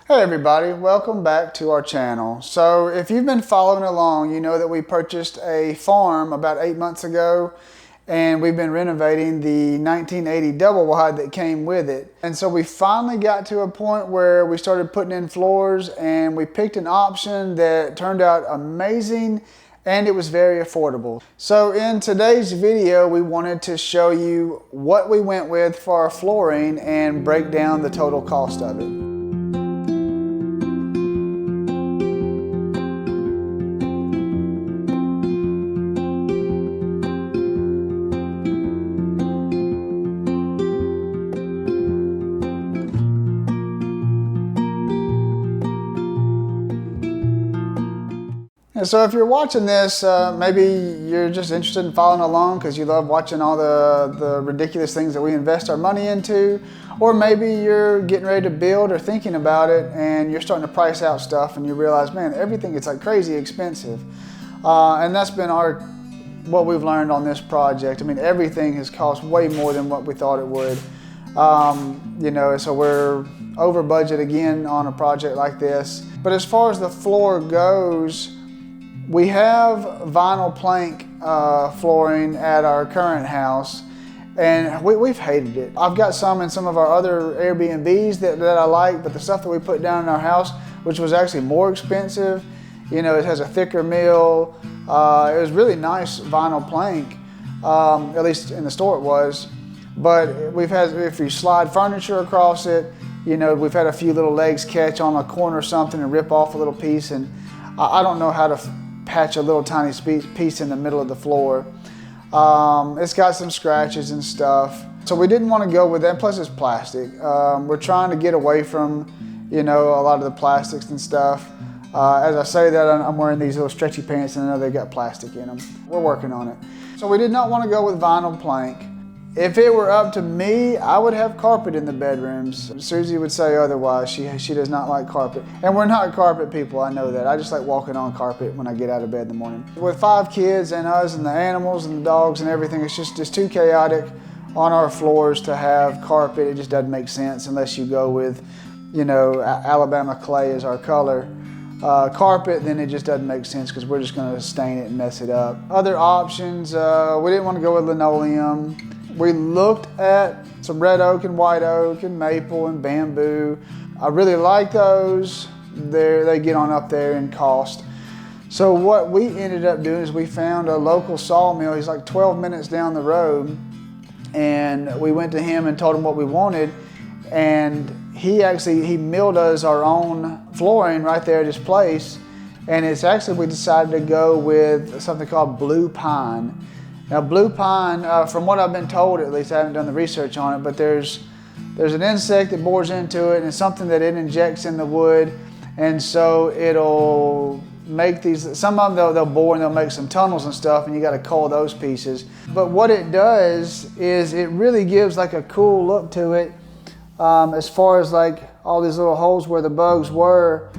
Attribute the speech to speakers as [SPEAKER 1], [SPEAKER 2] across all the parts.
[SPEAKER 1] Hey everybody, welcome back to our channel. So if you've been following along, you know that we purchased a farm about 8 months ago, and we've been renovating the 1980 double wide that came with it. And so we finally got to a point where we started putting in floors, and we picked an option that turned out amazing, and it was very affordable. So in today's video, we wanted to show you what we went with for our flooring and break down the total cost of it. So if you're watching this, maybe you're just interested in following along because you love watching all the ridiculous things that we invest our money into, or maybe you're getting ready to build or thinking about it and you're starting to price out stuff and you realize, man, everything is like crazy expensive. And that's been what we've learned on this project. I mean, everything has cost way more than what we thought it would. You know, so we're over budget again on a project like this. But as far as the floor goes, we have vinyl plank flooring at our current house, and we've hated it. I've got some in some of our other Airbnbs that I like, but the stuff that we put down in our house, which was actually more expensive, you know, it has a thicker mill. It was really nice vinyl plank, at least in the store it was. But we've had, if you slide furniture across it, you know, we've had a few little legs catch on a corner or something and rip off a little piece, and I don't know how to patch a little tiny piece in the middle of the floor. It's got some scratches and stuff. So we didn't want to go with that, plus it's plastic. We're trying to get away from, you know, a lot of the plastics and stuff. As I say that, I'm wearing these little stretchy pants and I know they've got plastic in them. We're working on it. So we did not want to go with vinyl plank. If it were up to me, I would have carpet in the bedrooms. Susie would say otherwise. She does not like carpet. And we're not carpet people, I know that. I just like walking on carpet when I get out of bed in the morning. With 5 kids and us and the animals and the dogs and everything, it's just too chaotic on our floors to have carpet. It just doesn't make sense unless you go with, you know, Alabama clay is our color. Carpet, then it just doesn't make sense because we're just gonna stain it and mess it up. Other options, we didn't want to go with linoleum. We looked at some red oak and white oak and maple and bamboo. I really like those. They get on up there in cost. So what we ended up doing is we found a local sawmill. He's like 12 minutes down the road, and we went to him and told him what we wanted, and he milled us our own flooring right there at his place. And it's actually, we decided to go with something called blue pine. Now blue pine, from what I've been told, at least I haven't done the research on it, but there's an insect that bores into it, and it's something that it injects in the wood, and so it'll make these, some of them they'll bore and they'll make some tunnels and stuff, and you got to cull those pieces. But what it does is it really gives like a cool look to it, as far as like all these little holes where the bugs were,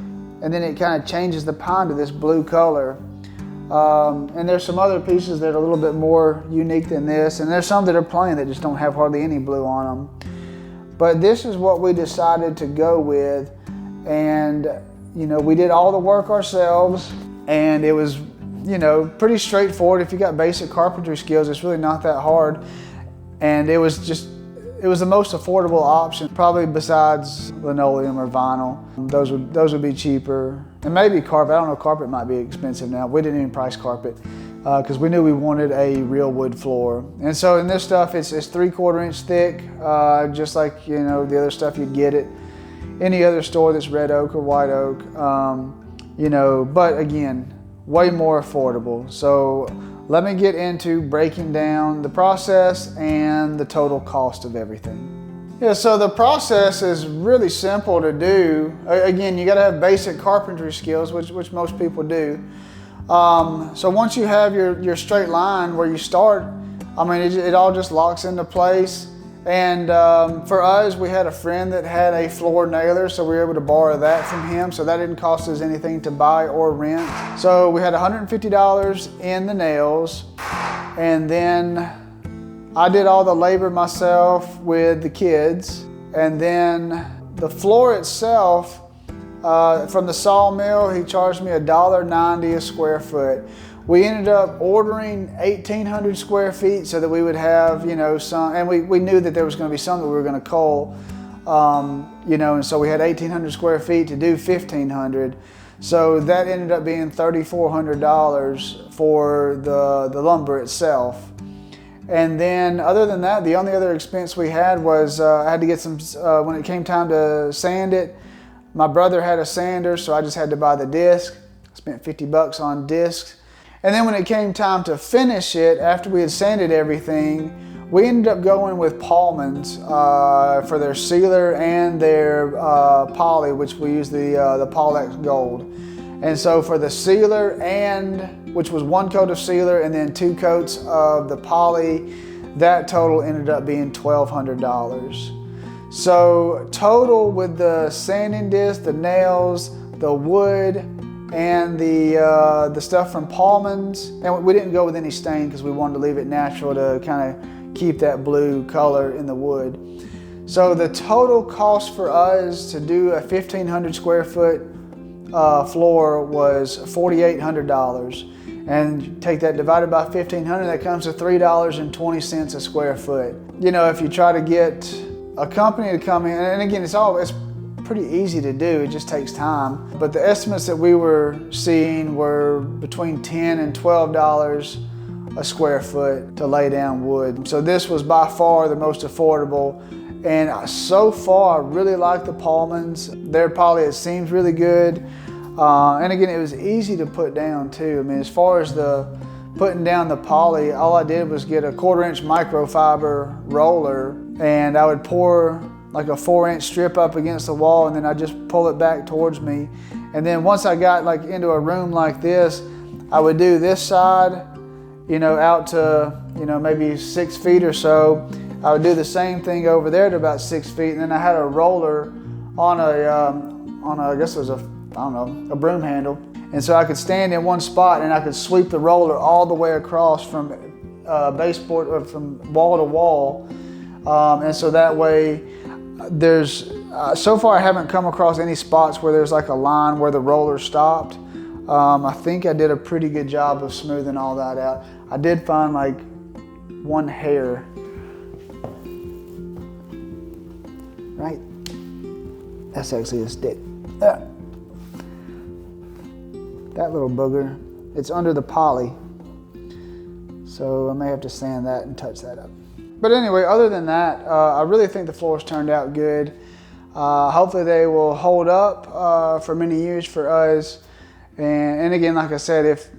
[SPEAKER 1] and then it kind of changes the pine to this blue color. And there's some other pieces that are a little bit more unique than this, and there's some that are plain that just don't have hardly any blue on them. But this is what we decided to go with, and you know, we did all the work ourselves, and it was, you know, pretty straightforward. If you got basic carpentry skills, it's really not that hard, and it was the most affordable option, probably besides linoleum or vinyl. Those would be cheaper. And maybe carpet. I don't know, carpet might be expensive now. We didn't even price carpet because we knew we wanted a real wood floor. And so in this stuff, it's 3/4 inch thick, just like, you know, the other stuff you'd get at any other store that's red oak or white oak. You know, but again, way more affordable. So let me get into breaking down the process and the total cost of everything. Yeah, so the process is really simple to do. Again, you got to have basic carpentry skills, which most people do. So once you have your straight line where you start, I mean, it all just locks into place. And for us, we had a friend that had a floor nailer, so we were able to borrow that from him. So that didn't cost us anything to buy or rent. So we had $150 in the nails, and then I did all the labor myself with the kids. And then the floor itself, from the sawmill. He charged me $1.90 a square foot. We ended up ordering 1,800 square feet so that we would have, you know, some, and we knew that there was going to be some that we were going to cull, you know, and so we had 1,800 square feet to do 1,500. So that ended up being $3,400 for the lumber itself. And then other than that, the only other expense we had was I had to get some, when it came time to sand it, my brother had a sander, so I just had to buy the disc. I spent 50 bucks on discs. And then when it came time to finish it, after we had sanded everything, we ended up going with Paulman's for their sealer and their poly, which we use the Paulex Gold. And so for the sealer, which was 1 coat of sealer and then 2 coats of the poly, that total ended up being $1,200. So total with the sanding disc, the nails, the wood, and the stuff from Paulman's, and we didn't go with any stain because we wanted to leave it natural to kind of keep that blue color in the wood. So the total cost for us to do a 1,500 square foot floor was $4,800. And take that divided by 1,500, that comes to $3.20 a square foot. You know, if you try to get a company to come in, and again, it's pretty easy to do, it just takes time. But the estimates that we were seeing were between $10 and $12 a square foot to lay down wood. So this was by far the most affordable. And so far, I really like the Paulman's. Their poly, it seems really good. And again, it was easy to put down too. I mean, as far as the putting down the poly, all I did was get a 1/4-inch microfiber roller, and I would pour like a 4-inch strip up against the wall, and then I just pull it back towards me. And then once I got like into a room like this, I would do this side, you know, out to, you know, maybe 6 feet or so. I would do the same thing over there to about 6 feet, and then I had a roller on I guess it was a broom handle. And so I could stand in one spot and I could sweep the roller all the way across from baseboard or from wall to wall. And so that way there's, so far I haven't come across any spots where there's like a line where the roller stopped. I think I did a pretty good job of smoothing all that out. I did find like one hair, right? That's actually a stick. That little booger, it's under the poly. So I may have to sand that and touch that up. But anyway, other than that, I really think the floors turned out good. Hopefully they will hold up for many years for us. And again, like I said, if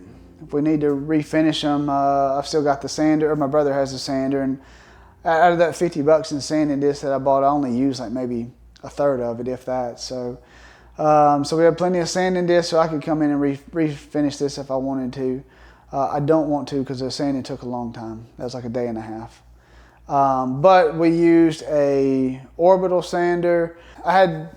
[SPEAKER 1] we need to refinish them, I've still got the sander, or my brother has the sander. And out of that 50 bucks in sanding disc that I bought, I only used like maybe a third of it, if that. So we have plenty of sanding discs, so I could come in and refinish this if I wanted to. I don't want to because the sanding took a long time. That was like a day and a half. But we used a orbital sander. I had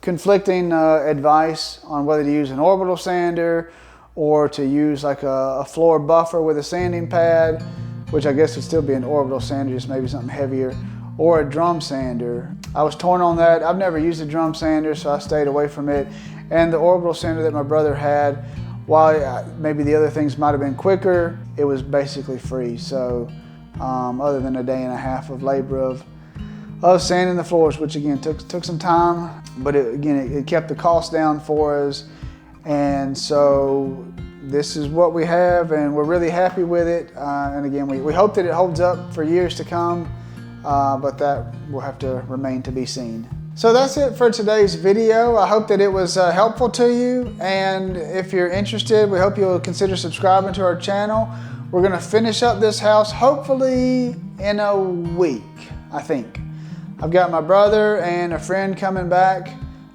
[SPEAKER 1] conflicting advice on whether to use an orbital sander or to use like a floor buffer with a sanding pad, which I guess would still be an orbital sander, just maybe something heavier, or a drum sander. I was torn on that. I've never used a drum sander, so I stayed away from it. And the orbital sander that my brother had, while maybe the other things might have been quicker, it was basically free. So other than a day and a half of labor of sanding the floors, which again took some time, but it kept the cost down for us. And so this is what we have, and we're really happy with it. And again, we hope that it holds up for years to come, but that will have to remain to be seen. So that's it for today's video. I hope that it was helpful to you, and if you're interested, we hope you'll consider subscribing to our channel. We're gonna finish up this house hopefully in a week, I think. I've got my brother and a friend coming back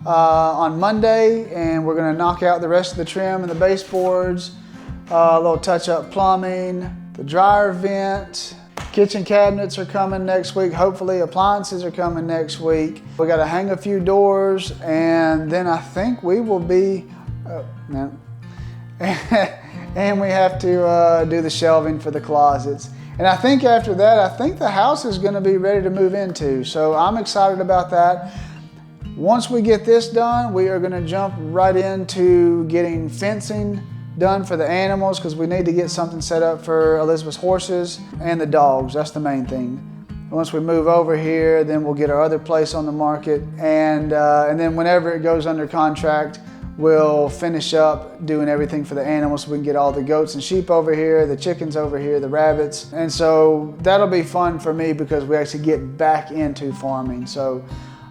[SPEAKER 1] on Monday, and we're gonna knock out the rest of the trim and the baseboards, a little touch-up plumbing, the dryer vent, kitchen cabinets are coming next week. Hopefully appliances are coming next week. We got to hang a few doors, and then I think we will be, and we have to do the shelving for the closets. And I think after that, I think the house is going to be ready to move into. So I'm excited about that. Once we get this done, we are going to jump right into getting fencing done for the animals, because we need to get something set up for Elizabeth's horses and the dogs. That's the main thing. Once we move over here, then we'll get our other place on the market, and then whenever it goes under contract, we'll finish up doing everything for the animals so we can get all the goats and sheep over here, the chickens over here, the rabbits. And so that'll be fun for me because we actually get back into farming. So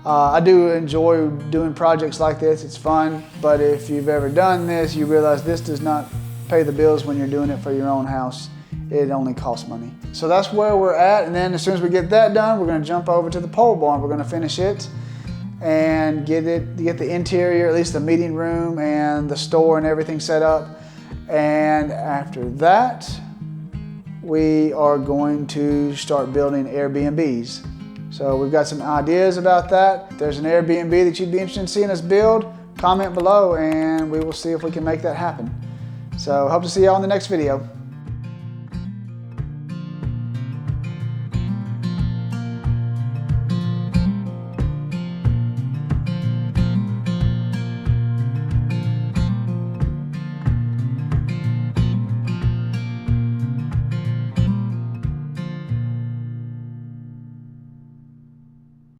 [SPEAKER 1] I do enjoy doing projects like this. It's fun, but if you've ever done this, you realize this does not pay the bills when you're doing it for your own house. It only costs money. So that's where we're at, and then as soon as we get that done, we're going to jump over to the pole barn. We're going to finish it and get the interior, at least the meeting room and the store and everything set up. And after that, we are going to start building Airbnbs. So we've got some ideas about that. If there's an Airbnb that you'd be interested in seeing us build, comment below and we will see if we can make that happen. So hope to see y'all in the next video.